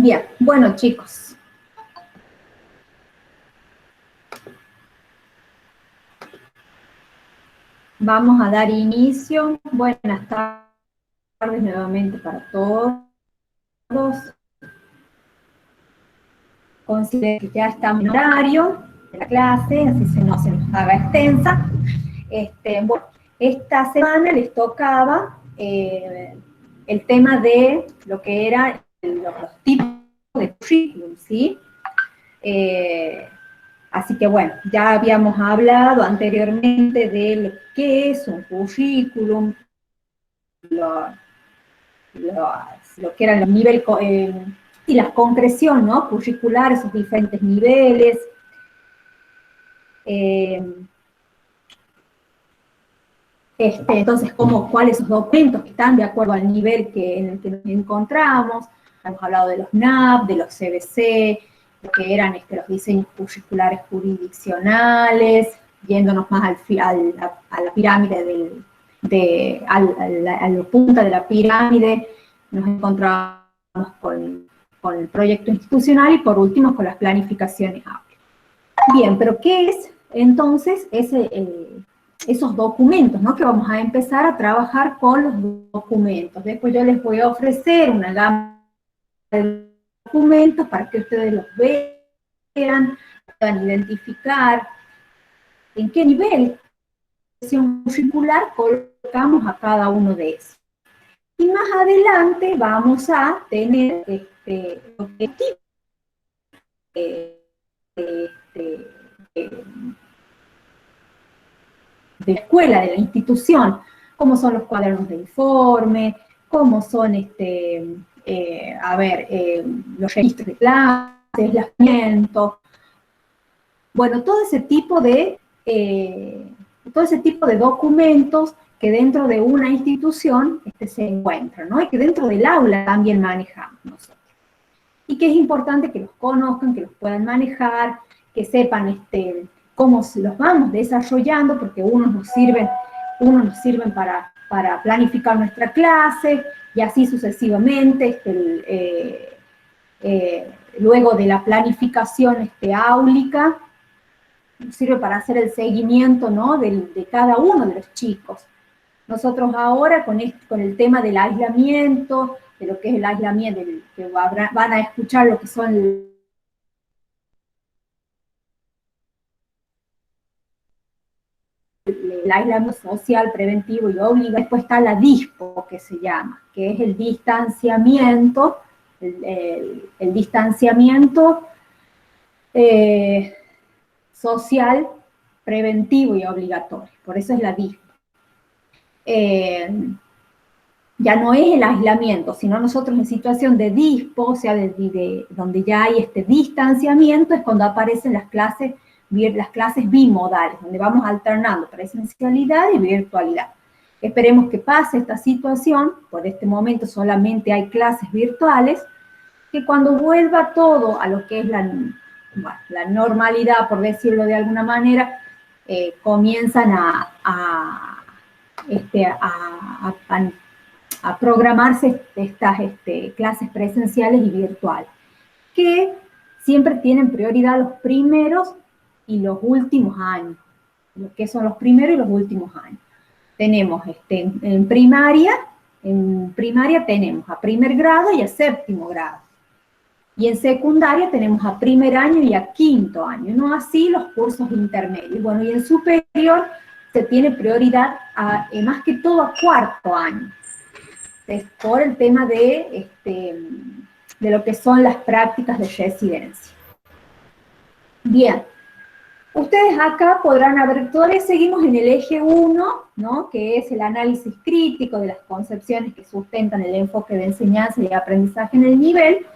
Bien, bueno chicos. Vamos a dar inicio. Buenas tardes nuevamente para todos. Considero que ya estamos en horario de la clase, así no se nos haga extensa. Bueno, esta semana les tocaba el tema de lo que eran los tipos de currículum, ¿sí? Así que bueno, ya habíamos hablado anteriormente de lo que es un currículum, lo que eran los niveles, y la concreción, ¿no? Curricular, esos diferentes niveles. Entonces, cuáles esos documentos que están de acuerdo al nivel en el que nos encontramos. Hemos hablado de los NAP, de los CBC, lo que eran los diseños curriculares jurisdiccionales, yéndonos más a la pirámide a la punta de la pirámide, nos encontramos con el proyecto institucional y por último con las planificaciones áureas. Bien, pero ¿qué es entonces esos documentos, ¿no? Que vamos a empezar a trabajar con los documentos. Después yo les voy a ofrecer una gama de documentos para que ustedes los vean, puedan identificar en qué nivel curricular colocamos a cada uno de esos. Y más adelante vamos a tener objetivos de la escuela, de la institución, cómo son los cuadernos de informe, cómo son los registros de clases, los alimentos, bueno, todo ese tipo de documentos que dentro de una institución se encuentran, ¿no? Y que dentro del aula también manejamos nosotros. Y que es importante que los conozcan, que los puedan manejar, que sepan cómo los vamos desarrollando, porque unos nos sirven para planificar nuestra clase, y así sucesivamente, luego de la planificación áulica, nos sirve para hacer el seguimiento, ¿no? de cada uno de los chicos. Nosotros ahora con el tema del aislamiento, de lo que es el aislamiento, que van a escuchar lo que son el aislamiento social, preventivo y obligatorio. Después está la DISPO, que se llama, que es el distanciamiento, el distanciamiento social, preventivo y obligatorio. Por eso es la DISPO. Ya no es el aislamiento, sino nosotros en situación de DISPO, o sea, donde ya hay este distanciamiento, es cuando aparecen las clases bimodales, donde vamos alternando presencialidad y virtualidad. Esperemos que pase esta situación, por este momento solamente hay clases virtuales, que cuando vuelva todo a lo que es la normalidad, por decirlo de alguna manera, comienzan a programarse estas clases presenciales y virtuales, que siempre tienen prioridad los primeros y los últimos años, lo que son los primeros y los últimos años. Tenemos en primaria tenemos a primer grado y a séptimo grado. Y en secundaria tenemos a primer año y a quinto año, no así los cursos intermedios. Bueno, y en superior se tiene prioridad más que todo a cuarto año. Es por el tema de lo que son las prácticas de residencia. Bien, ustedes acá podrán ver, todavía seguimos en el eje 1, ¿no? Que es el análisis crítico de las concepciones que sustentan el enfoque de enseñanza y aprendizaje en el nivel,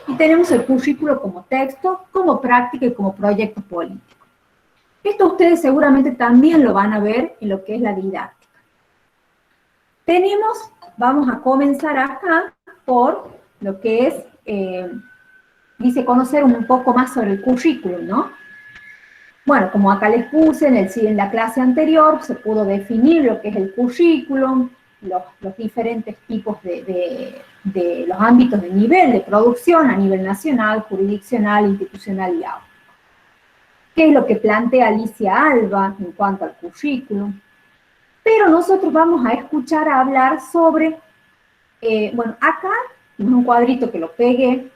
y tenemos el currículo como texto, como práctica y como proyecto político. Esto ustedes seguramente también lo van a ver en lo que es la didáctica. Vamos a comenzar acá por lo que es, dice conocer un poco más sobre el currículum, ¿no? Bueno, como acá les puse en la clase anterior, se pudo definir lo que es el currículum, los diferentes tipos de de los ámbitos de nivel de producción a nivel nacional, jurisdiccional, institucional y aula. ¿Qué es lo que plantea Alicia Alba en cuanto al currículum? Pero nosotros vamos a escuchar hablar sobre, bueno, acá es un cuadrito que lo pegué,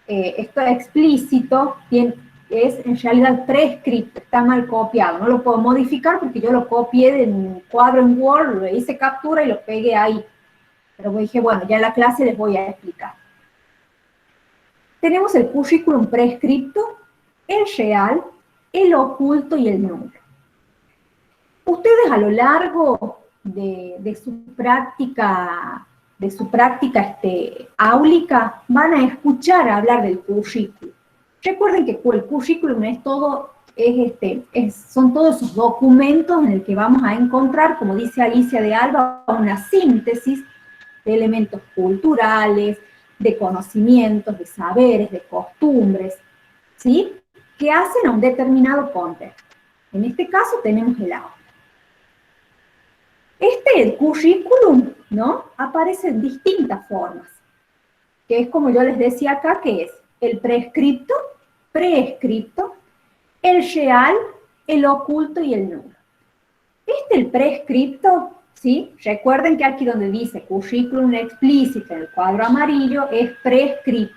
esto es explícito, es en realidad prescripto, está mal copiado, no lo puedo modificar porque yo lo copié de un cuadro en Word, le hice captura y lo pegué ahí. Pero dije, bueno, ya en la clase les voy a explicar. Tenemos el currículum prescripto, el real, el oculto y el nulo. Ustedes a lo largo de su práctica áulica van a escuchar hablar del currículum. Recuerden que el currículum es todo, son todos esos documentos en el que vamos a encontrar, como dice Alicia de Alba, una síntesis de elementos culturales, de conocimientos, de saberes, de costumbres, ¿sí? Que hacen a un determinado contexto. En este caso tenemos el aula. El currículum, ¿no? Aparece en distintas formas, que es como yo les decía acá, que es el prescripto, el real, el oculto y el nulo. El prescripto, ¿sí? Recuerden que aquí donde dice currículum explícito en el cuadro amarillo es prescripto.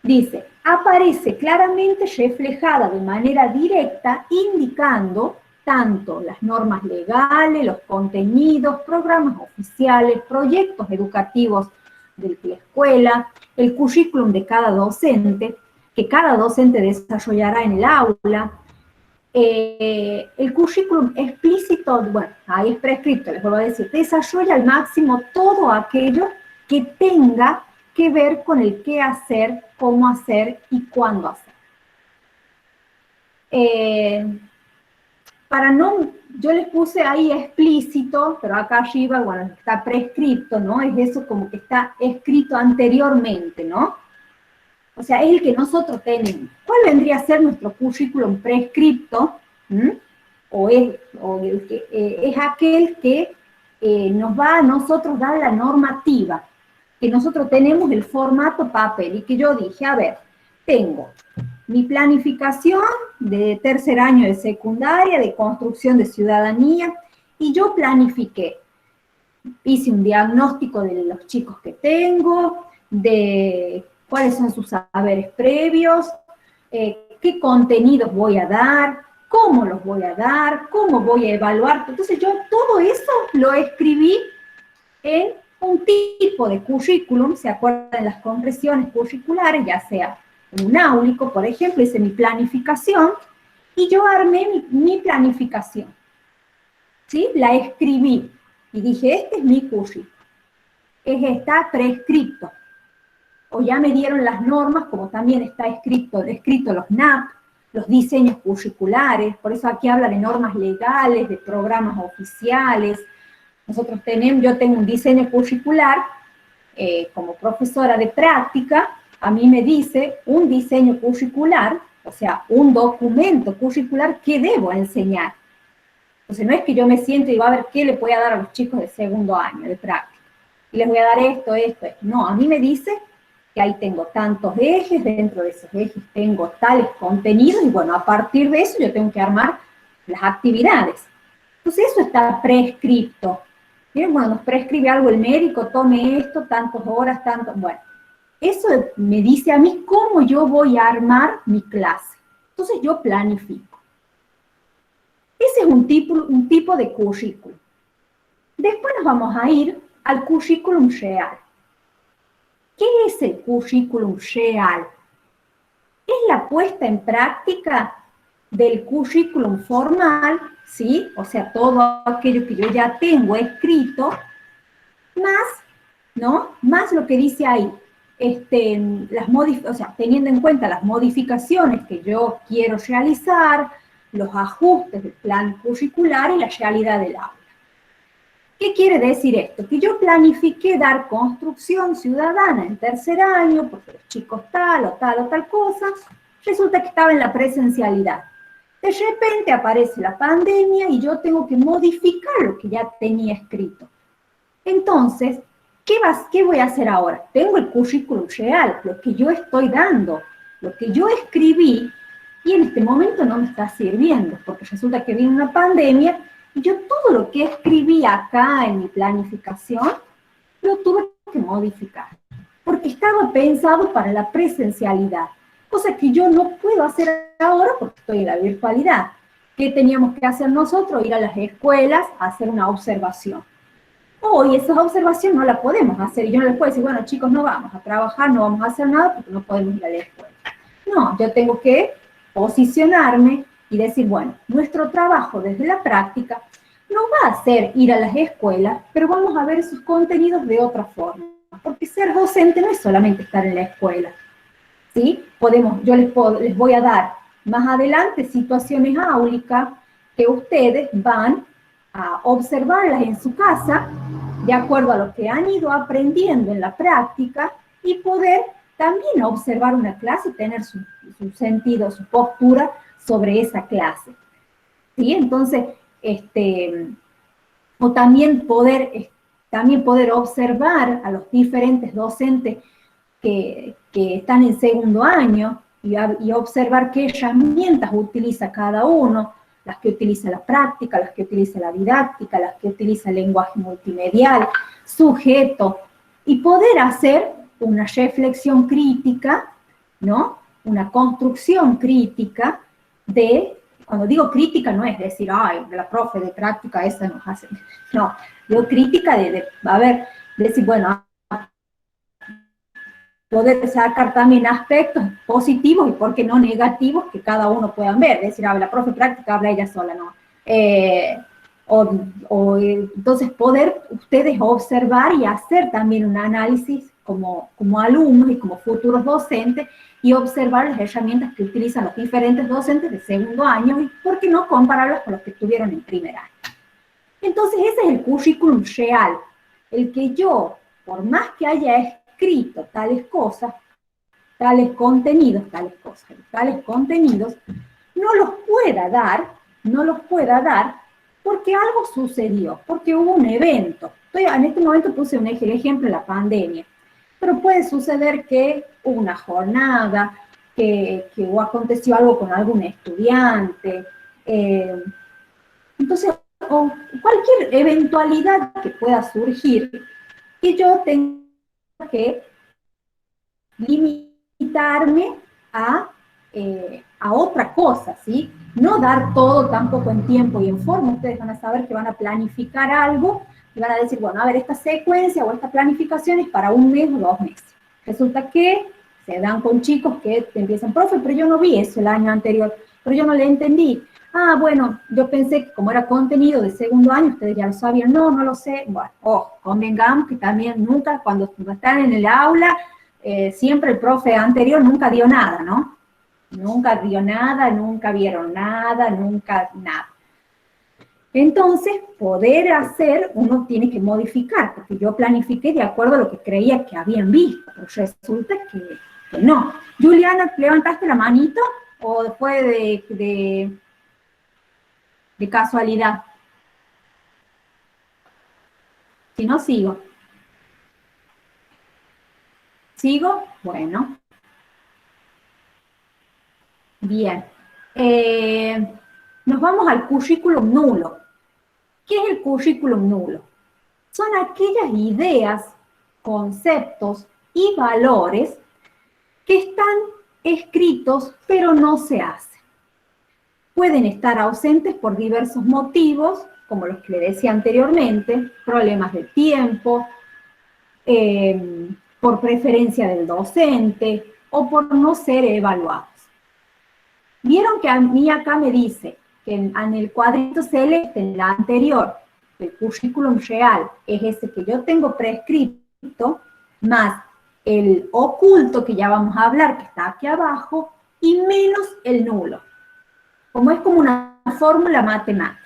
Dice, aparece claramente reflejada de manera directa, indicando tanto las normas legales, los contenidos, programas oficiales, proyectos educativos de la escuela, el currículum de cada docente, que cada docente desarrollará en el aula. El currículum explícito, bueno, ahí es prescripto, les vuelvo a decir, desarrolla al máximo todo aquello que tenga que ver con el qué hacer, cómo hacer y cuándo hacer. Yo les puse ahí explícito, pero acá arriba, bueno, está prescripto, ¿no? Es eso como que está escrito anteriormente, ¿no? O sea, es el que nosotros tenemos. ¿Cuál vendría a ser nuestro currículum prescripto? Es aquel que nos va a nosotros dar la normativa, que nosotros tenemos el formato papel y que yo dije, a ver, tengo mi planificación de tercer año de secundaria, de construcción de ciudadanía, y yo planifiqué, hice un diagnóstico de los chicos que tengo, de cuáles son sus saberes previos, qué contenidos voy a dar, cómo los voy a dar, cómo voy a evaluar. Entonces yo todo eso lo escribí en un tipo de currículum, ¿se acuerdan? Las concreciones curriculares, ya sea en un áulico, por ejemplo, hice mi planificación y yo armé mi planificación, ¿sí? La escribí y dije, este es mi currículum, está prescripto, o ya me dieron las normas, como también está escrito los NAP, los diseños curriculares, por eso aquí habla de normas legales, de programas oficiales. Yo tengo un diseño curricular, como profesora de práctica, a mí me dice un diseño curricular, o sea, un documento curricular que debo enseñar. Entonces no es que yo me siento y digo, a ver, ¿qué le voy a dar a los chicos de segundo año de práctica? Y les voy a dar esto. No, a mí me dice que ahí tengo tantos ejes, dentro de esos ejes tengo tales contenidos, y bueno, a partir de eso yo tengo que armar las actividades. Entonces eso está prescripto. Bien, bueno, nos prescribe algo el médico, tome esto, tantas horas, bueno. Eso me dice a mí cómo yo voy a armar mi clase. Entonces yo planifico. Ese es un tipo de currículum. Después nos vamos a ir al currículum real. ¿Qué es el currículum real? Es la puesta en práctica del currículum formal, ¿sí? O sea, todo aquello que yo ya tengo escrito, más lo que dice ahí, teniendo en cuenta las modificaciones que yo quiero realizar, los ajustes del plan curricular y la realidad del aula. ¿Qué quiere decir esto? Que yo planifiqué dar construcción ciudadana en tercer año, porque los chicos tal cosa, resulta que estaba en la presencialidad. De repente aparece la pandemia y yo tengo que modificar lo que ya tenía escrito. Entonces, ¿Qué voy a hacer ahora? Tengo el currículum real, lo que yo estoy dando, lo que yo escribí, y en este momento no me está sirviendo, porque resulta que viene una pandemia, y yo todo lo que escribí acá en mi planificación, lo tuve que modificar, porque estaba pensado para la presencialidad, cosa que yo no puedo hacer ahora porque estoy en la virtualidad. ¿Qué teníamos que hacer nosotros? Ir a las escuelas a hacer una observación. Hoy esa observación no la podemos hacer, y yo no les puedo decir, bueno chicos, no vamos a trabajar, no vamos a hacer nada porque no podemos ir a la escuela. No, yo tengo que posicionarme y decir, bueno, nuestro trabajo desde la práctica no va a ser ir a las escuelas, pero vamos a ver sus contenidos de otra forma, porque ser docente no es solamente estar en la escuela, ¿sí? Yo les voy a dar más adelante situaciones áulicas que ustedes van a observarlas en su casa, de acuerdo a lo que han ido aprendiendo en la práctica, y poder también observar una clase y tener su sentido, su postura sobre esa clase. ¿Sí? Entonces, o también poder observar a los diferentes docentes que están en segundo año y observar qué herramientas utiliza cada uno, las que utiliza la práctica, las que utiliza la didáctica, las que utiliza el lenguaje multimedial, sujeto, y poder hacer una reflexión crítica, ¿no? Una construcción crítica cuando digo crítica no es decir, ay, la profe de práctica esa nos hace, no, digo crítica decir, bueno, poder sacar también aspectos positivos y por qué no negativos que cada uno puedan ver, decir, la profe práctica habla ella sola, ¿no? Entonces poder ustedes observar y hacer también un análisis como alumnos y como futuros docentes y observar las herramientas que utilizan los diferentes docentes de segundo año y por qué no compararlas con los que estuvieron en primer año. Entonces ese es el currículum real, el que yo, por más que haya escrito tales cosas, tales contenidos, no los pueda dar porque algo sucedió, porque hubo un evento. En este momento puse un ejemplo, la pandemia, pero puede suceder que hubo una jornada, que aconteció algo con algún estudiante, entonces, o cualquier eventualidad que pueda surgir, que yo tenga que limitarme a otra cosa, ¿sí? No dar todo tampoco en tiempo y en forma. Ustedes van a saber que van a planificar algo y van a decir, bueno, a ver, esta secuencia o esta planificación es para 1 mes o 2 meses. Resulta que se dan con chicos que te empiezan, profe, pero yo no vi eso el año anterior, pero yo no le entendí. Ah, bueno, yo pensé que como era contenido de segundo año, ustedes ya lo sabían. No, no lo sé. Bueno, convengamos que también nunca, cuando están en el aula, siempre el profe anterior nunca dio nada, ¿no? Nunca dio nada, nunca vieron nada, nunca nada. Entonces, poder hacer, uno tiene que modificar, porque yo planifiqué de acuerdo a lo que creía que habían visto, pero resulta que no. Juliana, ¿levantaste la manito o fue de casualidad? Si no, sigo. ¿Sigo? Bueno. Bien. Nos vamos al currículum nulo. ¿Qué es el currículum nulo? Son aquellas ideas, conceptos y valores que están escritos pero no se hacen. Pueden estar ausentes por diversos motivos, como los que le decía anteriormente, problemas de tiempo, por preferencia del docente o por no ser evaluados. Vieron que a mí acá me dice que en el cuadrito celeste, en la anterior, el currículum real es ese que yo tengo prescrito, más el oculto, que ya vamos a hablar, que está aquí abajo, y menos el nulo. Como es como una fórmula matemática.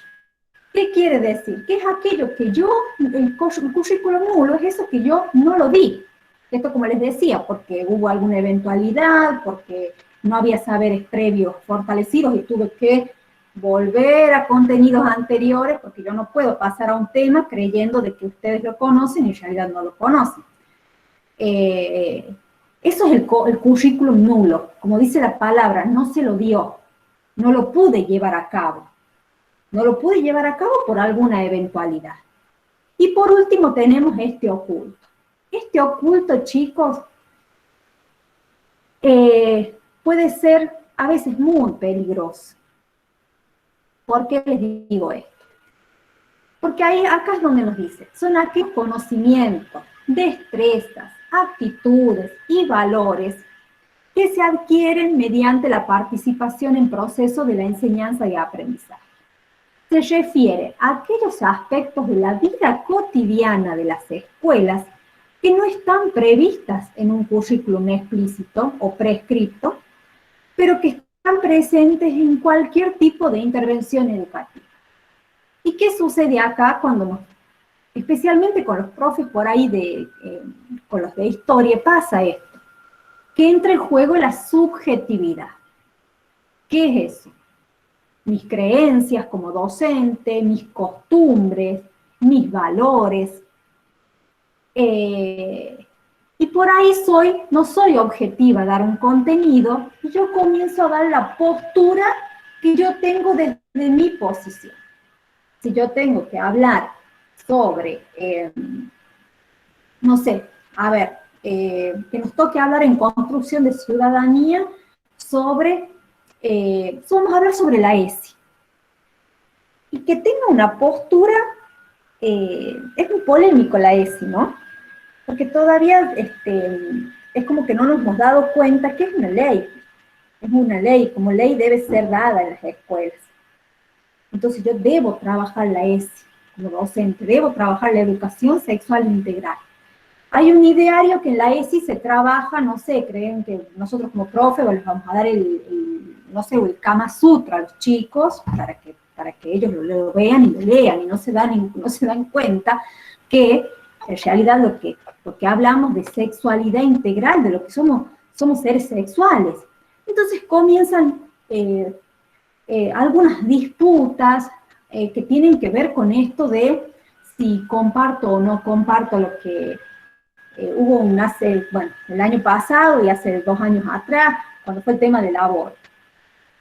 ¿Qué quiere decir? Que es aquello que yo, el currículum nulo, es eso que yo no lo di. Esto, como les decía, porque hubo alguna eventualidad, porque no había saberes previos fortalecidos y tuve que volver a contenidos anteriores, porque yo no puedo pasar a un tema creyendo de que ustedes lo conocen y en realidad no lo conocen. Eso es el currículum nulo. Como dice la palabra, no se lo dio, no lo pude llevar a cabo. No lo pude llevar a cabo por alguna eventualidad. Y por último tenemos este oculto. Este oculto, chicos, puede ser a veces muy peligroso. ¿Por qué les digo esto? Porque acá es donde nos dice, son aquellos conocimientos, destrezas, actitudes y valores que se adquieren mediante la participación en procesos de la enseñanza y aprendizaje. Se refiere a aquellos aspectos de la vida cotidiana de las escuelas que no están previstas en un currículum explícito o prescripto, pero que están presentes en cualquier tipo de intervención educativa. ¿Y qué sucede acá cuando especialmente con los profes por ahí, con los de historia, pasa esto? Que entra en juego la subjetividad. ¿Qué es eso? Mis creencias como docente, mis costumbres, mis valores. Y por ahí no soy objetiva a dar un contenido, y yo comienzo a dar la postura que yo tengo desde mi posición. Si yo tengo que hablar sobre, no sé, a ver, que nos toque hablar en construcción de ciudadanía vamos a hablar sobre la ESI. Y que tenga una postura, es muy polémico la ESI, ¿no? Porque todavía es como que no nos hemos dado cuenta que es una ley. Es una ley, como ley debe ser dada en las escuelas. Entonces yo debo trabajar la ESI como docente, debo trabajar la educación sexual integral. Hay un ideario que en la ESI se trabaja, no sé, creen que nosotros como profe les vamos a dar no sé, el Kama Sutra a los chicos para que ellos lo vean y lo lean y no se dan cuenta que en realidad lo que hablamos de sexualidad integral, de lo que somos seres sexuales. Entonces comienzan algunas disputas que tienen que ver con esto de si comparto o no comparto lo que hubo el año pasado y hace 2 años atrás, cuando fue el tema del aborto.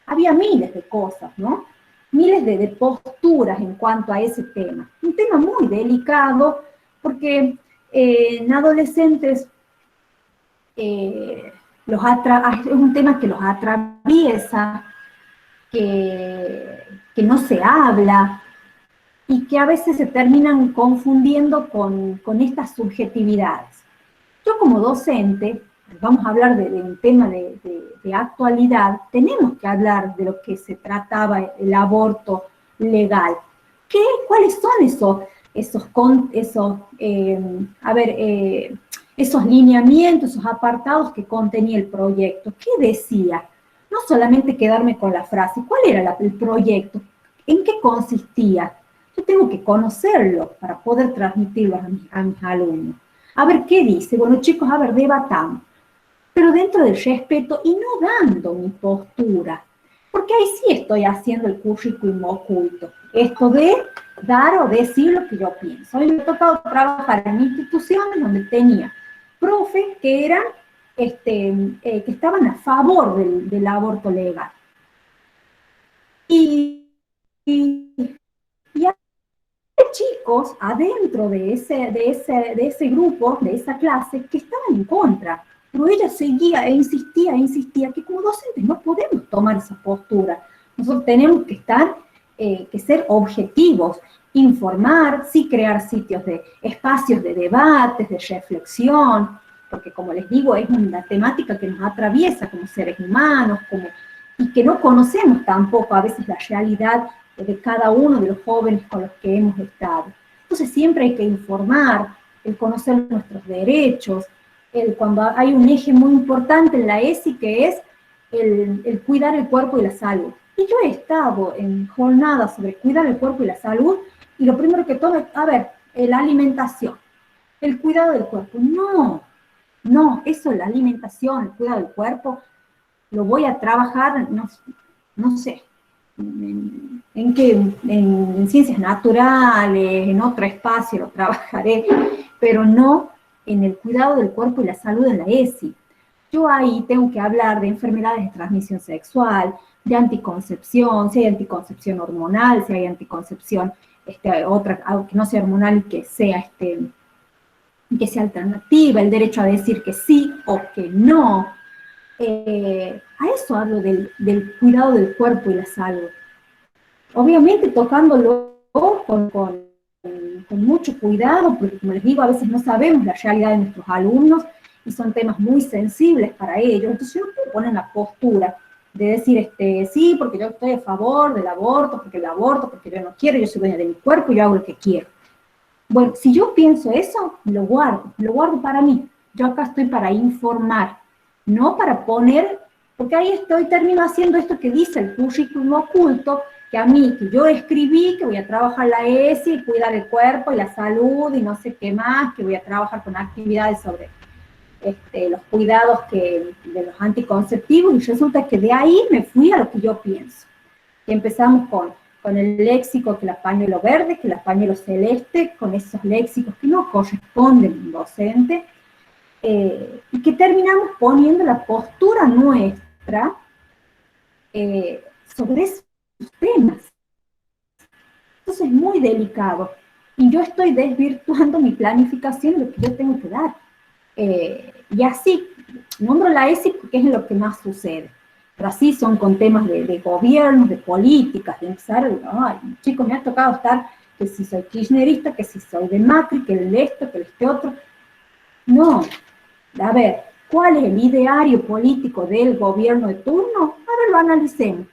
Había miles de cosas, ¿no? Miles de posturas en cuanto a ese tema. Un tema muy delicado porque en adolescentes es un tema que los atraviesa, que no se habla y que a veces se terminan confundiendo con estas subjetividades. Yo como docente, vamos a hablar de un tema de actualidad, tenemos que hablar de lo que se trataba el aborto legal. ¿Cuáles son esos lineamientos, esos apartados que contenía el proyecto? ¿Qué decía? No solamente quedarme con la frase, ¿cuál era el proyecto? ¿En qué consistía? Yo tengo que conocerlo para poder transmitirlo a mis alumnos. A ver, ¿qué dice? Bueno, chicos, a ver, debatamos. Pero dentro del respeto y no dando mi postura. Porque ahí sí estoy haciendo el currículum oculto. Esto de dar o decir lo que yo pienso. A mí me ha tocado trabajar en instituciones donde tenía profes que eran, que estaban a favor del aborto legal. Y chicos adentro de ese grupo, de esa clase, que estaban en contra. Pero ella seguía e insistía que como docentes no podemos tomar esa postura. Nosotros tenemos que ser objetivos, informar, sí crear espacios de debates, de reflexión, porque como les digo, es una temática que nos atraviesa como seres humanos, y que no conocemos tampoco a veces la realidad de cada uno de los jóvenes con los que hemos estado. Entonces siempre hay que informar, el conocer nuestros derechos, cuando hay un eje muy importante en la ESI que es el cuidar el cuerpo y la salud. Y yo he estado en jornadas sobre cuidar el cuerpo y la salud, y lo primero que tomo es, la alimentación, el cuidado del cuerpo. No, eso, la alimentación, el cuidado del cuerpo, lo voy a trabajar, no sé, en ciencias naturales, en otro espacio lo trabajaré, pero no en el cuidado del cuerpo y la salud en la ESI. Yo ahí tengo que hablar de enfermedades de transmisión sexual, de anticoncepción, si hay anticoncepción hormonal, si hay anticoncepción otra, algo que no sea hormonal y que sea alternativa, el derecho a decir que sí o que no. A eso hablo del cuidado del cuerpo y la salud. Obviamente tocándolo con mucho cuidado, porque como les digo, a veces no sabemos la realidad de nuestros alumnos y son temas muy sensibles para ellos. Entonces yo no puedo poner la postura de decir, sí, porque yo estoy a favor del aborto, porque yo no quiero, yo soy dueña de mi cuerpo y yo hago lo que quiero. Bueno, si yo pienso eso, lo guardo para mí. Yo acá estoy para informar, no para poner, porque ahí termino haciendo esto que dice el currículum oculto, que a mí, que yo escribí, que voy a trabajar la ESI, y cuidar el cuerpo y la salud y no sé qué más, que voy a trabajar con actividades sobre los cuidados de los anticonceptivos, y resulta que de ahí me fui a lo que yo pienso. Y empezamos con el léxico, que el pañuelo verde, que el pañuelo celeste, con esos léxicos que no corresponden a un docente, y que terminamos poniendo la postura nuestra sobre esos temas. Entonces es muy delicado. Y yo estoy desvirtuando mi planificación de lo que yo tengo que dar. Y así, nombro la ESI porque es lo que más sucede. Pero así son con temas de gobierno, de políticas, de empezar, ay, chicos, me ha tocado estar, que si soy kirchnerista, que si soy de Macri, que el esto, que el otro. No, a ver, ¿cuál es el ideario político del gobierno de turno? A ver, lo analicemos.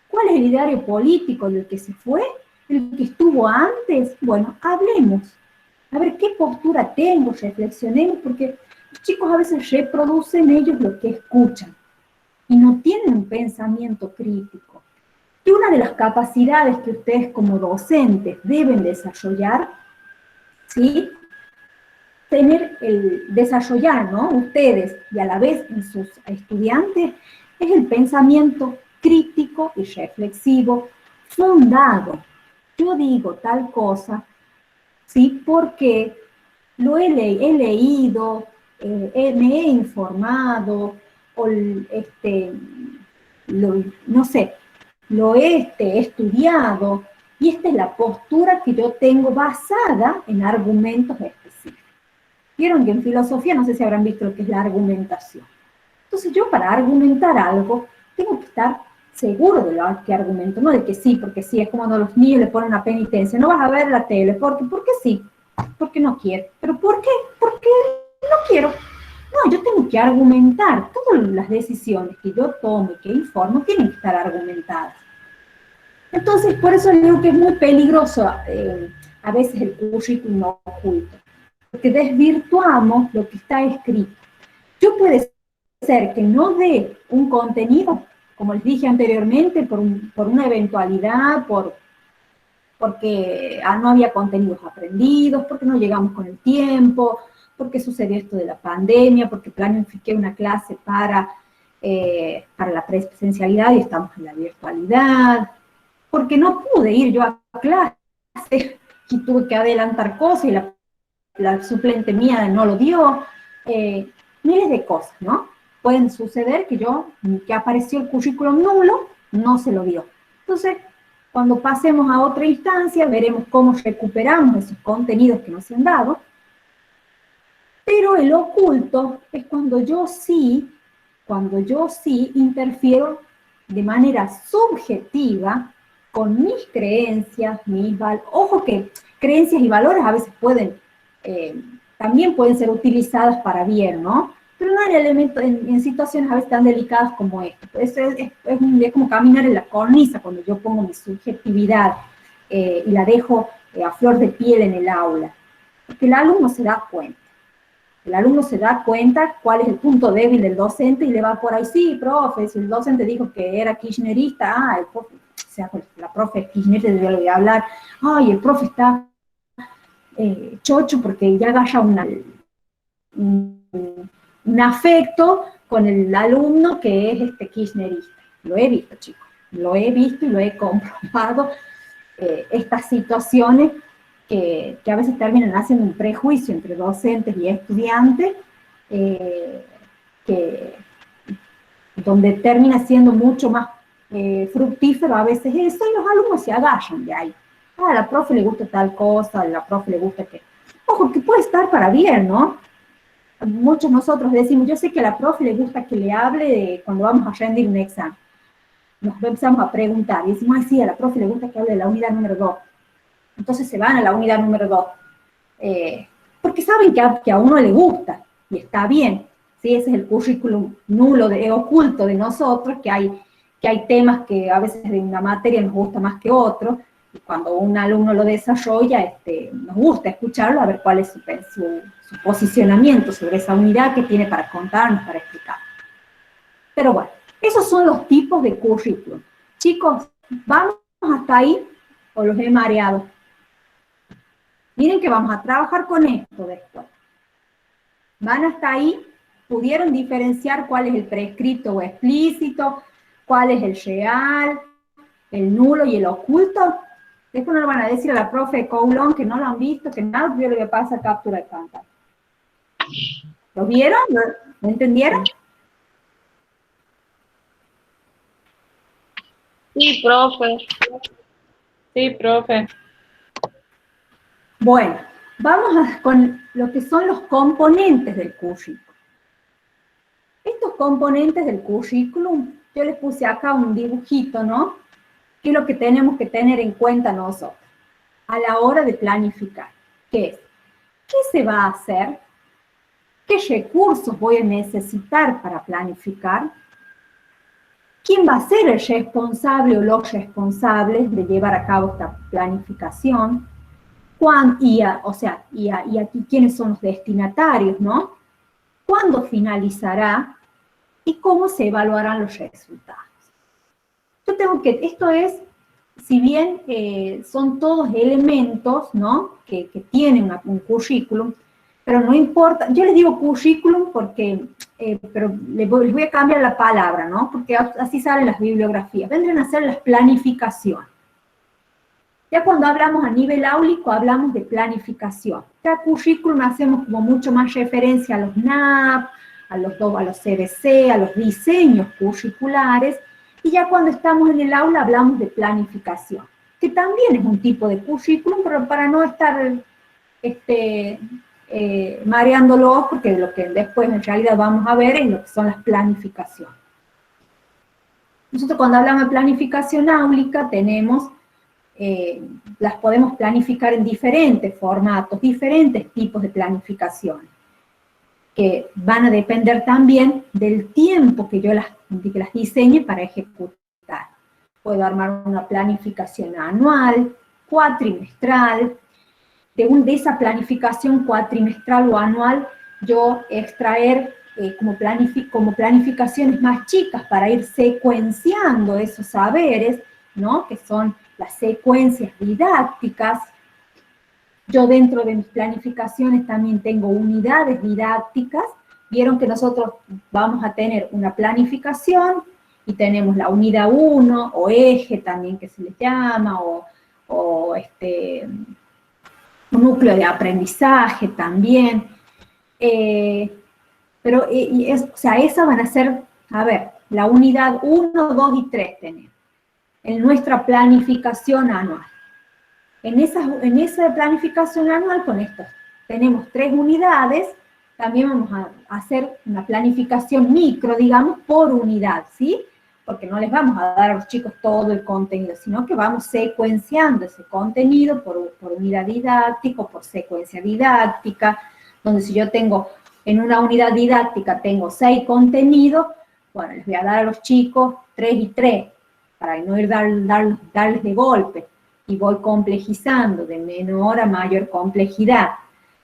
¿Cuál es el ideario político del que se fue? ¿El que estuvo antes? Bueno, hablemos. A ver, ¿qué postura tengo? Reflexionemos, porque los chicos a veces reproducen ellos lo que escuchan y no tienen un pensamiento crítico. Y una de las capacidades que ustedes como docentes deben desarrollar, ¿sí? Desarrollar, ¿no? Ustedes y a la vez en sus estudiantes, es el pensamiento crítico y reflexivo fundado. Yo digo tal cosa, ¿sí? Porque he leído, me he informado, o no sé, lo he estudiado, y esta es la postura que yo tengo basada en argumentos específicos. Vieron que en filosofía, no sé si habrán visto lo que es la argumentación. Entonces yo para argumentar algo, tengo que estar seguro de lo que argumento, no de que sí, porque sí, es como cuando los niños le ponen una penitencia, no vas a ver la tele, ¿por qué sí? Porque no quiero. ¿Pero por qué? Porque no quiero. No, yo tengo que argumentar. Todas las decisiones que yo tomo y que informo tienen que estar argumentadas. Entonces, por eso digo que es muy peligroso a veces el currículum oculto, porque desvirtuamos lo que está escrito. Yo puede ser que no dé un contenido, como les dije anteriormente, por una eventualidad, porque no había contenidos aprendidos, porque no llegamos con el tiempo, porque sucedió esto de la pandemia, porque planifiqué una clase para la presencialidad y estamos en la virtualidad, porque no pude ir yo a clase y tuve que adelantar cosas y la suplente mía no lo dio, miles de cosas, ¿no? Pueden suceder que apareció el currículum nulo, no se lo dio. Entonces, cuando pasemos a otra instancia, veremos cómo recuperamos esos contenidos que nos han dado, pero el oculto es cuando yo sí interfiero de manera subjetiva con mis creencias, ojo que creencias y valores a veces también pueden ser utilizadas para bien, ¿no? Pero no en elementos, en situaciones a veces tan delicadas como esta. Es como caminar en la cornisa cuando yo pongo mi subjetividad y la dejo a flor de piel en el aula. Porque el alumno se da cuenta. El alumno se da cuenta cuál es el punto débil del docente y le va por ahí, sí, profe, si el docente dijo que era kirchnerista, el profe, o sea, la profe kirchnerista, yo le voy a hablar, ay, el profe está chocho porque ya agarra un afecto con el alumno que es kirchnerista. Lo he visto, chicos, lo he visto y lo he comprobado, estas situaciones que a veces terminan haciendo un prejuicio entre docentes y estudiantes, donde termina siendo mucho más fructífero a veces eso, y los alumnos se agarran de ahí. A la profe le gusta tal cosa, a la profe le gusta que... Ojo, que puede estar para bien, ¿no? Muchos nosotros decimos, yo sé que a la profe le gusta que le hable de cuando vamos a rendir un examen. Nos empezamos a preguntar y decimos, ay, sí, a la profe le gusta que hable de la unidad número 2. Entonces se van a la unidad número 2. Porque saben que a uno le gusta y está bien. ¿Sí? Ese es el currículum nulo, oculto de nosotros, que hay temas que a veces de una materia nos gusta más que otro, y cuando un alumno lo desarrolla, nos gusta escucharlo, a ver cuál es su posicionamiento sobre esa unidad que tiene para contarnos, para explicar. Pero bueno, esos son los tipos de currículum. Chicos, ¿vamos hasta ahí o los he mareado? Miren que vamos a trabajar con esto después. ¿Van hasta ahí? ¿Pudieron diferenciar cuál es el prescrito o explícito? ¿Cuál es el real, el nulo y el oculto? Después no lo van a decir a la profe Coulon que no lo han visto, que nada, yo le voy a pasar captura de pantalla. ¿Lo vieron? ¿Lo entendieron? Sí, profe. Sí, profe. Bueno, vamos con lo que son los componentes del currículum. Estos componentes del currículum, yo les puse acá un dibujito, ¿no? ¿Qué es lo que tenemos que tener en cuenta nosotros a la hora de planificar? ¿Qué es? ¿Qué se va a hacer? ¿Qué recursos voy a necesitar para planificar? ¿Quién va a ser el responsable o los responsables de llevar a cabo esta planificación? Y aquí quiénes son los destinatarios, ¿no? ¿Cuándo finalizará? ¿Y cómo se evaluarán los resultados? Yo tengo que, esto es, si bien son todos elementos, ¿no? Que tienen un currículum, pero no importa, yo les digo currículum porque, pero les voy a cambiar la palabra, ¿no? Porque así salen las bibliografías, vendrán a ser las planificaciones. Ya cuando hablamos a nivel áulico, hablamos de planificación. Ya currículum hacemos como mucho más referencia a los NAP, a los CBC, a los diseños curriculares, y ya cuando estamos en el aula hablamos de planificación, que también es un tipo de currículum, pero para no estar mareándolos, porque lo que después en realidad vamos a ver es lo que son las planificaciones. Nosotros cuando hablamos de planificación áulica tenemos... las podemos planificar en diferentes formatos, diferentes tipos de planificación, que van a depender también del tiempo que yo las diseñe para ejecutar. Puedo armar una planificación anual, cuatrimestral. De esa planificación cuatrimestral o anual, yo extraer como planificaciones más chicas para ir secuenciando esos saberes, ¿no? Que son las secuencias didácticas. Yo dentro de mis planificaciones también tengo unidades didácticas. Vieron que nosotros vamos a tener una planificación y tenemos la unidad 1 o eje también que se le llama, o un núcleo de aprendizaje también. Esas van a ser, a ver, la unidad 1, 2 y 3 tenemos en nuestra planificación anual. En esa planificación anual, con esto, tenemos 3 unidades, también vamos a hacer una planificación micro, digamos, por unidad, ¿sí? Porque no les vamos a dar a los chicos todo el contenido, sino que vamos secuenciando ese contenido por unidad didáctica o por secuencia didáctica, donde si yo tengo, en una unidad didáctica tengo 6 contenidos, bueno, les voy a dar a los chicos 3 y 3, para no ir darles de golpe, y voy complejizando de menor a mayor complejidad.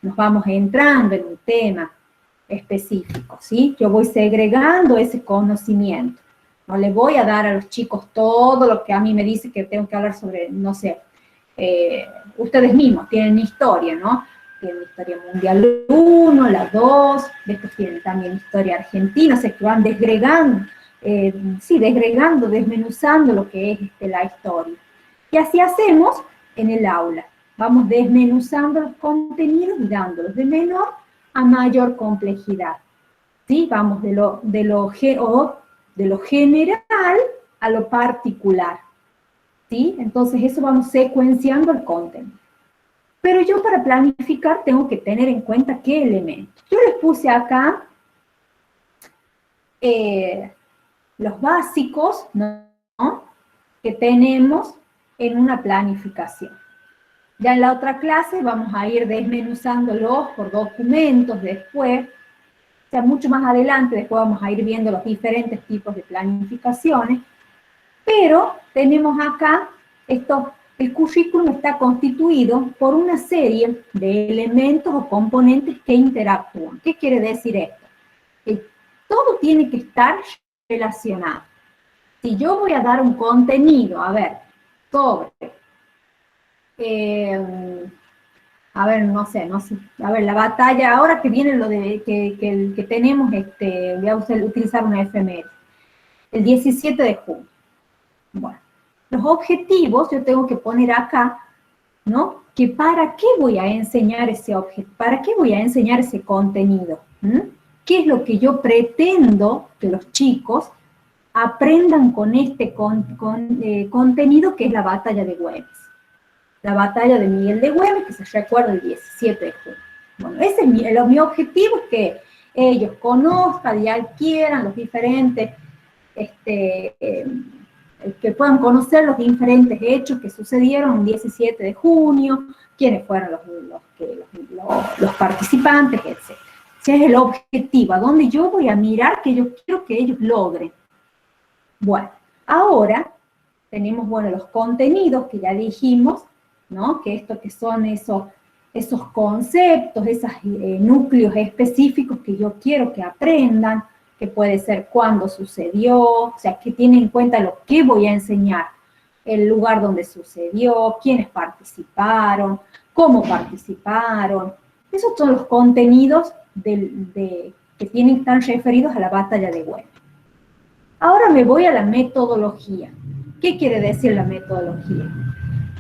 Nos vamos entrando en un tema específico, ¿sí? Yo voy segregando ese conocimiento. No le voy a dar a los chicos todo lo que a mí me dice que tengo que hablar sobre, no sé, ustedes mismos tienen historia, ¿no? Tienen historia mundial 1, la 2, después tienen también historia argentina, o sea que van desgregando, sí, desgregando, desmenuzando lo que es la historia. Y así hacemos en el aula. Vamos desmenuzando los contenidos y dándolos de menor a mayor complejidad. ¿Sí? Vamos de lo general a lo particular. ¿Sí? Entonces eso vamos secuenciando el contenido. Pero yo para planificar tengo que tener en cuenta qué elementos. Yo les puse acá los básicos, ¿no?, que tenemos en una planificación. Ya en la otra clase vamos a ir desmenuzándolos por documentos después, o sea, mucho más adelante, después vamos a ir viendo los diferentes tipos de planificaciones, pero tenemos acá el currículum está constituido por una serie de elementos o componentes que interactúan. ¿Qué quiere decir esto? Que todo tiene que estar relacionado. Si yo voy a dar un contenido, a ver, sobre, a ver, no sé, a ver, la batalla, ahora que viene lo de que tenemos, voy a utilizar una efeméride, el 17 de junio. Bueno, los objetivos yo tengo que poner acá, ¿no? Que para qué voy a enseñar ese objetivo, para qué voy a enseñar ese contenido, ¿qué es lo que yo pretendo que los chicos aprendan con este contenido que es la batalla de Güemes. La batalla de Miguel de Güemes, que se recuerda el 17 de junio. Bueno, ese es mi objetivo, es que ellos conozcan y adquieran los diferentes, que puedan conocer los diferentes hechos que sucedieron el 17 de junio, quiénes fueron los participantes, etc. Ese es el objetivo, a donde yo voy a mirar que yo quiero que ellos logren. Bueno, ahora tenemos, bueno, los contenidos que ya dijimos, ¿no? Que esto que son esos conceptos, esos núcleos específicos que yo quiero que aprendan, que puede ser cuándo sucedió, o sea, que tiene en cuenta lo que voy a enseñar, el lugar donde sucedió, quiénes participaron, cómo participaron. Esos son los contenidos que tienen que estar referidos a la batalla de Güemes. Ahora me voy a la metodología. ¿Qué quiere decir la metodología?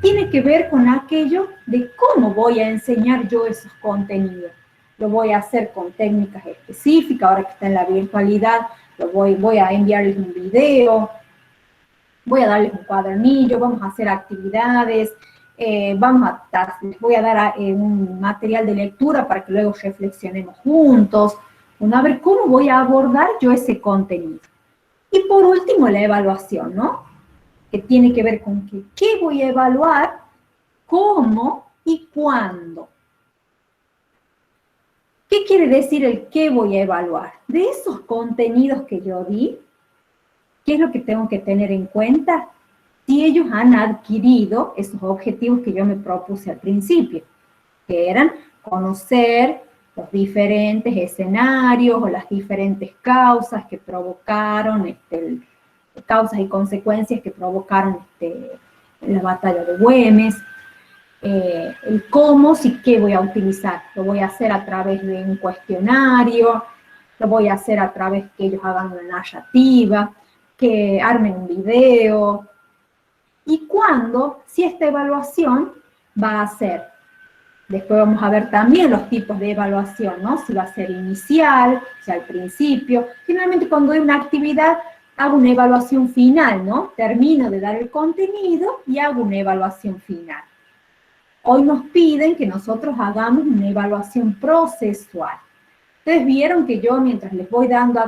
Tiene que ver con aquello de cómo voy a enseñar yo esos contenidos. Lo voy a hacer con técnicas específicas, ahora que está en la virtualidad, voy a enviarles un video, voy a darles un cuadernillo, vamos a hacer actividades, les voy a dar un material de lectura para que luego reflexionemos juntos. Bueno, a ver cómo voy a abordar yo ese contenido. Y por último, la evaluación, ¿no? Que tiene que ver con qué voy a evaluar, cómo y cuándo. ¿Qué quiere decir el qué voy a evaluar? De esos contenidos que yo di, ¿qué es lo que tengo que tener en cuenta? Si ellos han adquirido esos objetivos que yo me propuse al principio, que eran conocer los diferentes escenarios o las diferentes causas que provocaron, causas y consecuencias que provocaron la batalla de Güemes, el cómo, sí, qué voy a utilizar. Lo voy a hacer a través de un cuestionario, lo voy a hacer a través que ellos hagan una narrativa, que armen un video. Y cuándo, si esta evaluación va a ser. Después vamos a ver también los tipos de evaluación, ¿no? Si va a ser inicial, si al principio. Generalmente cuando hay una actividad, hago una evaluación final, ¿no? Termino de dar el contenido y hago una evaluación final. Hoy nos piden que nosotros hagamos una evaluación procesual. Ustedes vieron que yo, mientras les voy dando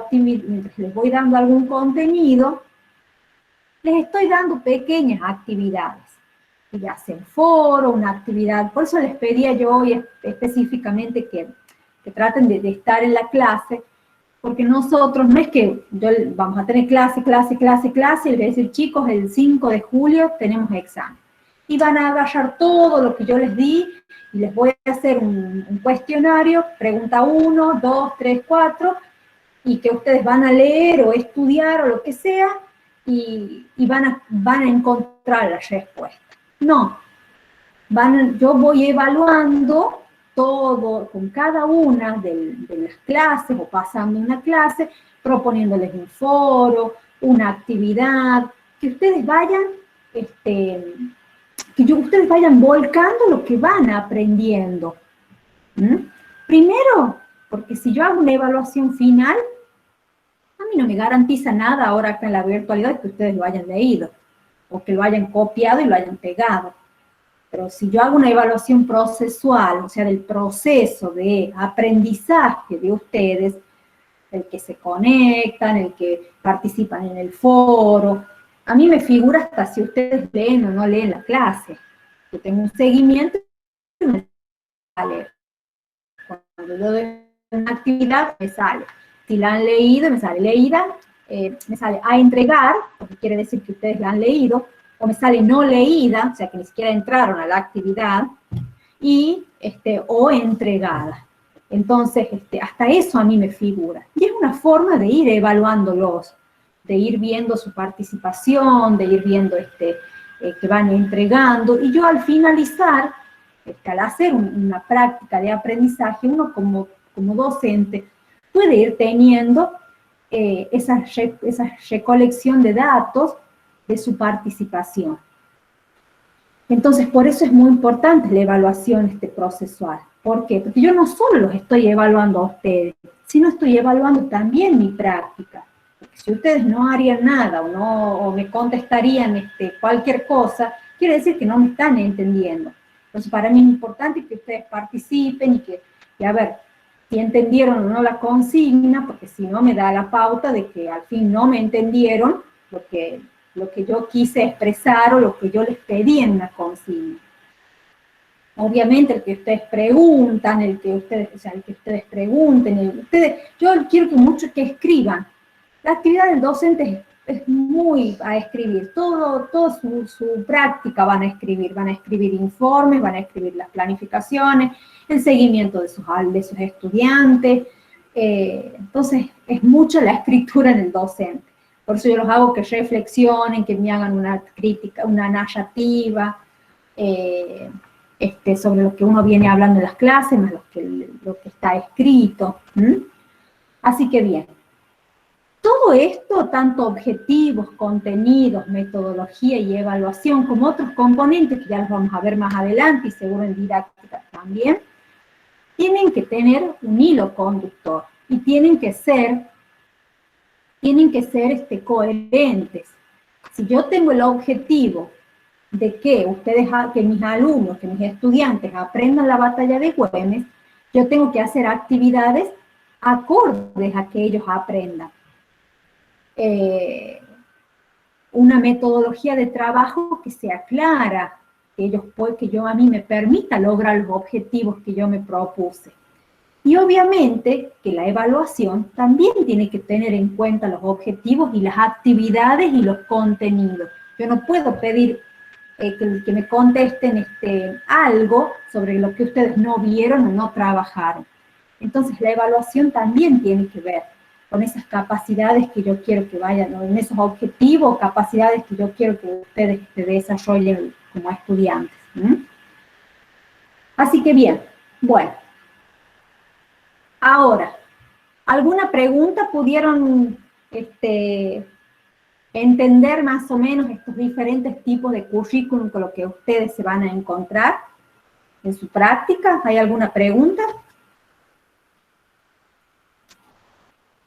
algún contenido, les estoy dando pequeñas actividades. Ya hacen foro, una actividad. Por eso les pedía yo hoy específicamente que traten de estar en la clase, porque nosotros, no es que vamos a tener clase, y les voy a decir, chicos, el 5 de julio tenemos examen. Y van a agarrar todo lo que yo les di, y les voy a hacer un cuestionario, pregunta 1, 2, 3, 4, y que ustedes van a leer o estudiar o lo que sea, y van a encontrar la respuesta. No, yo voy evaluando todo con cada una de las clases o pasando una clase, proponiéndoles un foro, una actividad, que ustedes vayan, ustedes vayan volcando lo que van aprendiendo. Primero, porque si yo hago una evaluación final, a mí no me garantiza nada ahora acá en la virtualidad que ustedes lo hayan leído, o que lo hayan copiado y lo hayan pegado. Pero si yo hago una evaluación procesual, o sea, del proceso de aprendizaje de ustedes, el que se conectan, el que participan en el foro, a mí me figura hasta si ustedes leen o no leen la clase. Yo tengo un seguimiento y me sale. Cuando yo doy una actividad, me sale. Si la han leído, me sale leída, me sale a entregar, porque quiere decir que ustedes la han leído, o me sale no leída, o sea que ni siquiera entraron a la actividad, y o entregada. Entonces, hasta eso a mí me figura. Y es una forma de ir evaluándolos, de ir viendo su participación, de ir viendo que van entregando, y yo al finalizar, al hacer una práctica de aprendizaje, uno como docente puede ir teniendo esa recolección de datos de su participación. Entonces, por eso es muy importante la evaluación procesual. ¿Por qué? Porque yo no solo los estoy evaluando a ustedes, sino estoy evaluando también mi práctica. Porque si ustedes no harían nada o me contestarían cualquier cosa, quiere decir que no me están entendiendo. Entonces, para mí es importante que ustedes participen y a ver, si entendieron o no la consigna, porque si no me da la pauta de que al fin no me entendieron lo que yo quise expresar o lo que yo les pedí en una consigna. Obviamente el que ustedes preguntan, el que ustedes pregunten, yo quiero que muchos que escriban. La actividad del docente es muy a escribir, toda su práctica van a escribir informes, van a escribir las planificaciones, el seguimiento de sus estudiantes, entonces es mucho la escritura en el docente. Por eso yo los hago que reflexionen, que me hagan una crítica, una narrativa sobre lo que uno viene hablando en las clases, más lo que está escrito. Así que bien. Todo esto, tanto objetivos, contenidos, metodología y evaluación, como otros componentes que ya los vamos a ver más adelante y seguro en didáctica también, tienen que tener un hilo conductor y tienen que ser coherentes. Si yo tengo el objetivo de que mis alumnos, que mis estudiantes aprendan la batalla de Güemes, yo tengo que hacer actividades acordes a que ellos aprendan. Una metodología de trabajo que sea clara, que a mí me permita lograr los objetivos que yo me propuse. Y obviamente que la evaluación también tiene que tener en cuenta los objetivos y las actividades y los contenidos. Yo no puedo pedir que me contesten algo sobre lo que ustedes no vieron o no trabajaron. Entonces la evaluación también tiene que ver con esas capacidades que yo quiero que vayan, ¿no? En esos objetivos, capacidades que yo quiero que ustedes desarrollen como estudiantes. Así que bien, bueno. Ahora, ¿alguna pregunta? ¿Pudieron entender más o menos estos diferentes tipos de currículum con los que ustedes se van a encontrar en su práctica? ¿Hay alguna pregunta?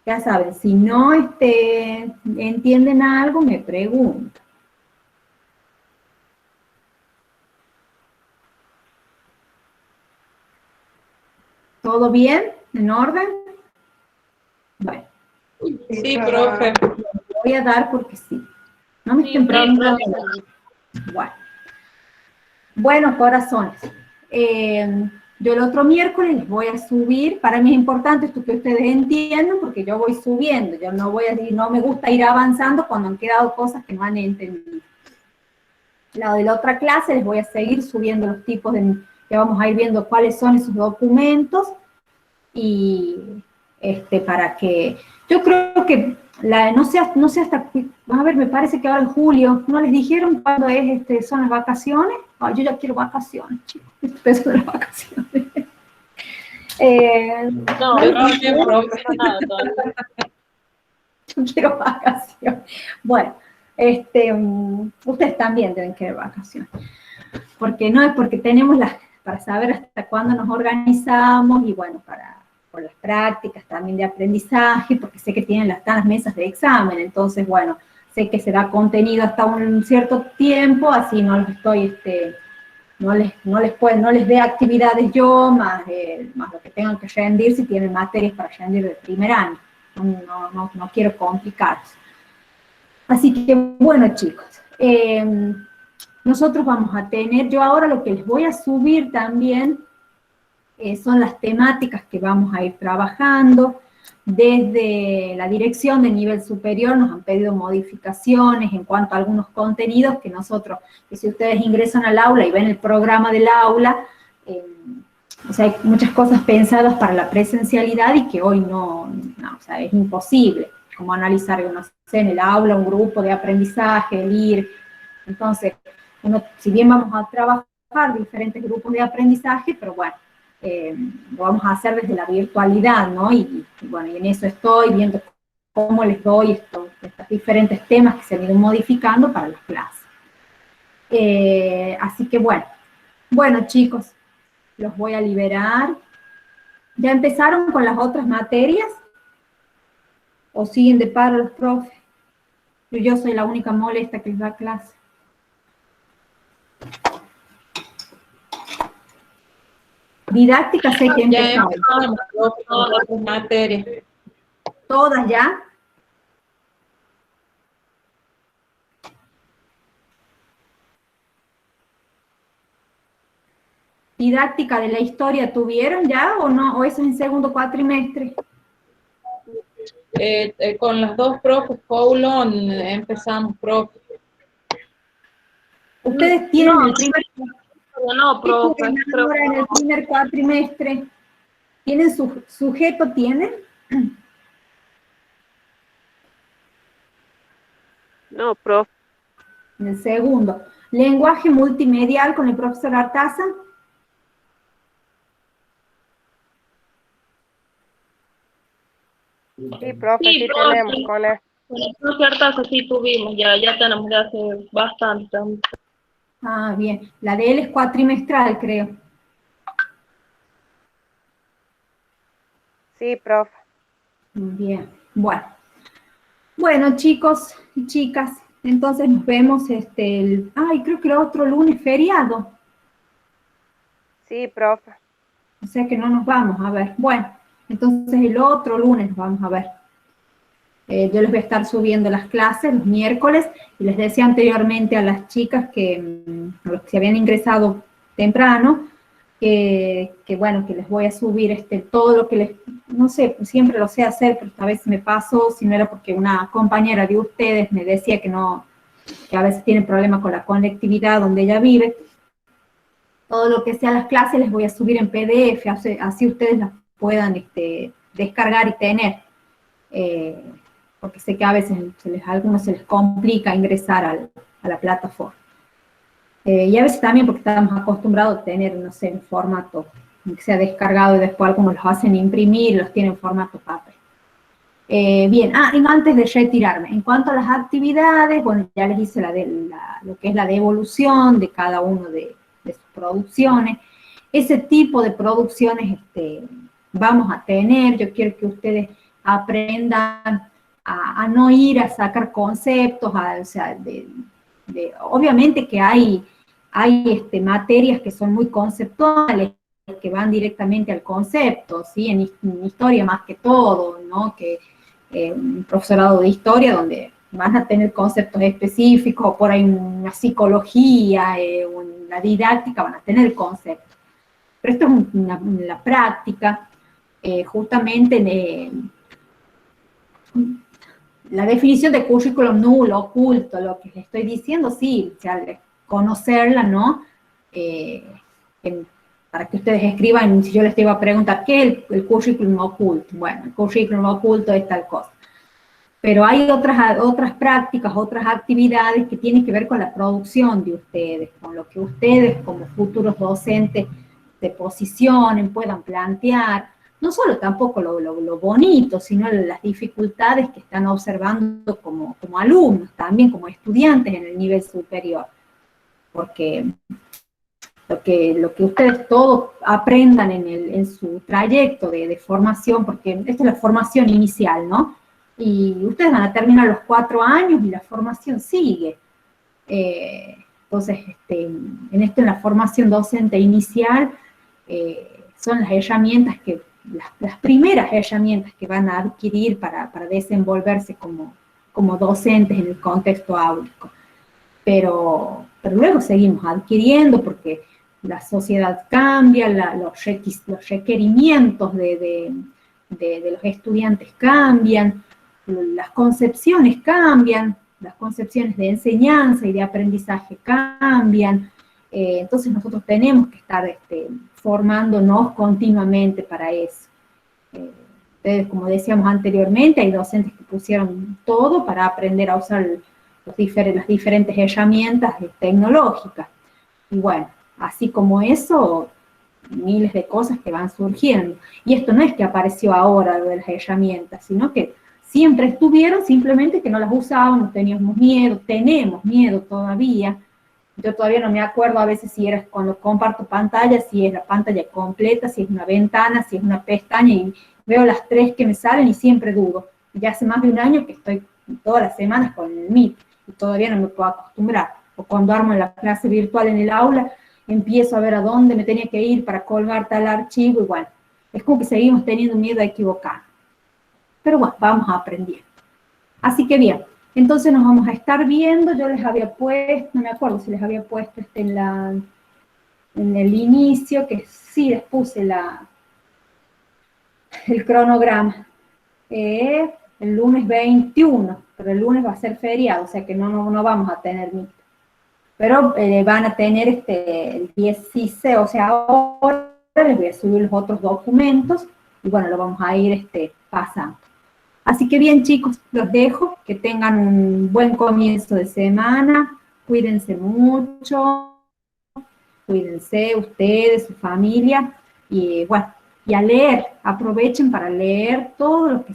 Ya saben, si no entienden algo, me preguntan. ¿Todo bien? ¿En orden? Bueno. Sí, profe. Voy a dar porque sí. No me estén preguntando. Bueno, corazones. Yo el otro miércoles les voy a subir, para mí es importante esto que ustedes entiendan, porque yo voy subiendo, yo no voy a decir, no me gusta ir avanzando cuando han quedado cosas que no han entendido. La de la otra clase les voy a seguir subiendo los tipos que vamos a ir viendo cuáles son esos documentos, y para que, yo creo que, no sé hasta, a ver, me parece que ahora en julio, ¿no les dijeron cuándo son las vacaciones? Oh, yo ya quiero vacaciones, chicos, empezó las vacaciones. No, yo no profe, nada todavía. yo quiero vacaciones. Bueno, ustedes también deben querer vacaciones. Porque no es porque tenemos para saber hasta cuándo nos organizamos y bueno, por las prácticas también de aprendizaje, porque sé que tienen están las mesas de examen, entonces bueno, sé que se da contenido hasta un cierto tiempo, así no los estoy, no les dé actividades yo, más lo que tengan que rendir si tienen materias para rendir de primer año. No quiero complicarlos. Así que, bueno, chicos, nosotros vamos a tener, yo ahora lo que les voy a subir también son las temáticas que vamos a ir trabajando. Desde la dirección de nivel superior nos han pedido modificaciones en cuanto a algunos contenidos que nosotros, que si ustedes ingresan al aula y ven el programa del aula, o sea, hay muchas cosas pensadas para la presencialidad y que hoy no, o sea, es imposible, como analizar, no sé, en el aula un grupo de aprendizaje, el ir. Entonces, si bien vamos a trabajar diferentes grupos de aprendizaje, pero bueno, lo vamos a hacer desde la virtualidad, ¿no? Y bueno, y en eso estoy viendo cómo les doy estos diferentes temas que se han ido modificando para las clases. Así que bueno chicos, los voy a liberar. ¿Ya empezaron con las otras materias? ¿O siguen de paro los profes? Yo soy la única molesta que les da clase. Didáctica sé que empezaron. Todas las materias. ¿Todas ya? ¿Didáctica de la historia tuvieron ya o no? ¿O eso es en segundo cuatrimestre? Con las dos profes, Paulon, empezamos, profe. Ustedes tienen el primer... No, profe. Ahora en el primer cuatrimestre, ¿tienen sujeto? ¿Tienen? No, profe. En el segundo. ¿Lenguaje multimedial con el profesor Artaza? Sí, profe, sí tenemos con él. Con el profesor Artaza sí tuvimos, ya tenemos de hace bastante. Ah, bien. La de él es cuatrimestral, creo. Sí, profe. Bien. Bueno, chicos y chicas, entonces nos vemos creo que el otro lunes feriado. Sí, profe. O sea que no nos vamos a ver. Bueno, entonces el otro lunes nos vamos a ver. Yo les voy a estar subiendo las clases los miércoles y les decía anteriormente a las chicas que, a los que se habían ingresado temprano, que bueno, que les voy a subir todo lo que les, no sé, siempre lo sé hacer, pero esta vez me pasó, si no era porque una compañera de ustedes me decía que a veces tiene problemas con la conectividad donde ella vive. Todo lo que sea las clases les voy a subir en PDF, así ustedes las puedan descargar y tener. Porque sé que a veces a algunos se les complica ingresar a la plataforma. Y a veces también porque estamos acostumbrados a tener, no sé, en formato que sea descargado y después algunos los hacen imprimir y los tienen en formato papel. Bien, y antes de retirarme, en cuanto a las actividades, bueno, ya les hice lo que es la devolución de cada uno de sus producciones. Ese tipo de producciones vamos a tener. Yo quiero que ustedes aprendan a no ir a sacar conceptos, o sea, obviamente que hay materias que son muy conceptuales, que van directamente al concepto, ¿sí? En historia más que todo, ¿no? Que un profesorado de historia donde van a tener conceptos específicos, o por ahí una psicología, una didáctica, van a tener conceptos. Pero esto es la práctica, justamente la definición de currículum nulo, oculto, lo que les estoy diciendo, sí, o sea, conocerla, ¿no? Para que ustedes escriban, si yo les iba a preguntar, ¿qué es el currículum oculto? Bueno, el currículum oculto es tal cosa. Pero hay otras prácticas, otras actividades que tienen que ver con la producción de ustedes, con lo que ustedes como futuros docentes se posicionen, puedan plantear. no solo tampoco lo bonito, sino las dificultades que están observando como alumnos, también como estudiantes en el nivel superior. Porque lo que ustedes todos aprendan en su trayecto de formación, porque esta es la formación inicial, ¿no? Y ustedes van a terminar los 4 años y la formación sigue. Entonces, en la formación docente inicial, son las herramientas las primeras herramientas que van a adquirir para desenvolverse como docentes en el contexto áulico. Pero luego seguimos adquiriendo porque la sociedad cambia, los requerimientos de los estudiantes cambian, las concepciones cambian, las concepciones de enseñanza y de aprendizaje cambian. Entonces nosotros tenemos que estar formándonos continuamente para eso. Ustedes, como decíamos anteriormente, hay docentes que pusieron todo para aprender a usar las diferentes herramientas tecnológicas. Y bueno, así como eso, miles de cosas que van surgiendo. Y esto no es que apareció ahora lo de las herramientas, sino que siempre estuvieron, simplemente que no las usábamos, teníamos miedo, tenemos miedo todavía. Yo todavía no me acuerdo a veces si era cuando comparto pantalla, si es la pantalla completa, si es una ventana, si es una pestaña, y veo las 3 que me salen y siempre dudo. Ya hace más de un año que estoy todas las semanas con el Meet y todavía no me puedo acostumbrar. O cuando armo la clase virtual en el aula, empiezo a ver a dónde me tenía que ir para colgar tal archivo y bueno, es como que seguimos teniendo miedo a equivocar. Pero bueno, vamos aprendiendo. Así que bien, entonces nos vamos a estar viendo. Yo les había puesto, no me acuerdo si les había puesto en el inicio, que sí les puse el cronograma. El lunes 21, pero el lunes va a ser feriado, o sea que no vamos a tener Meet. Pero van a tener el 16, o sea, ahora les voy a subir los otros documentos y bueno, lo vamos a ir pasando. Así que bien, chicos, los dejo, que tengan un buen comienzo de semana, cuídense mucho, cuídense ustedes, su familia, y bueno, y a leer, aprovechen para leer todo lo que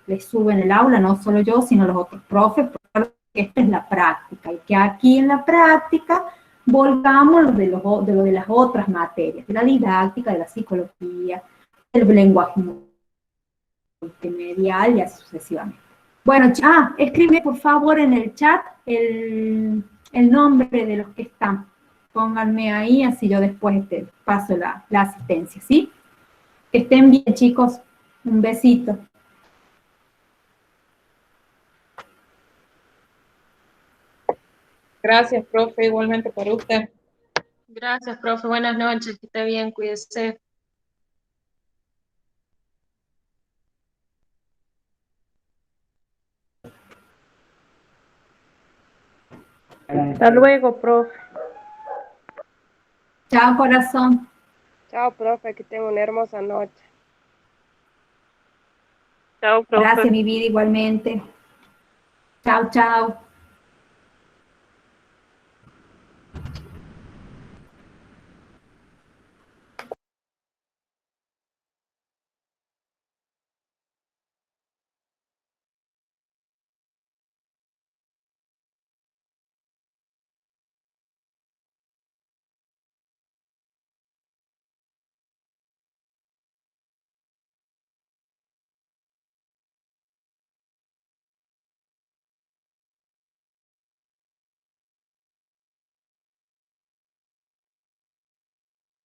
les sube en el aula, no solo yo, sino los otros profes, porque esta es la práctica, y que aquí en la práctica volcamos lo de las otras materias, de la didáctica, de la psicología, del lenguaje multimedial y así sucesivamente. Bueno, escribe por favor en el chat el nombre de los que están. Pónganme ahí, así yo después paso la asistencia, ¿sí? Que estén bien, chicos. Un besito. Gracias, profe, igualmente para usted. Gracias, profe. Buenas noches. Que esté bien, cuídese. Hasta luego, profe. Chao, corazón. Chao, profe, que tenga una hermosa noche. Chao, profe. Gracias, mi vida, igualmente. Chao, chao.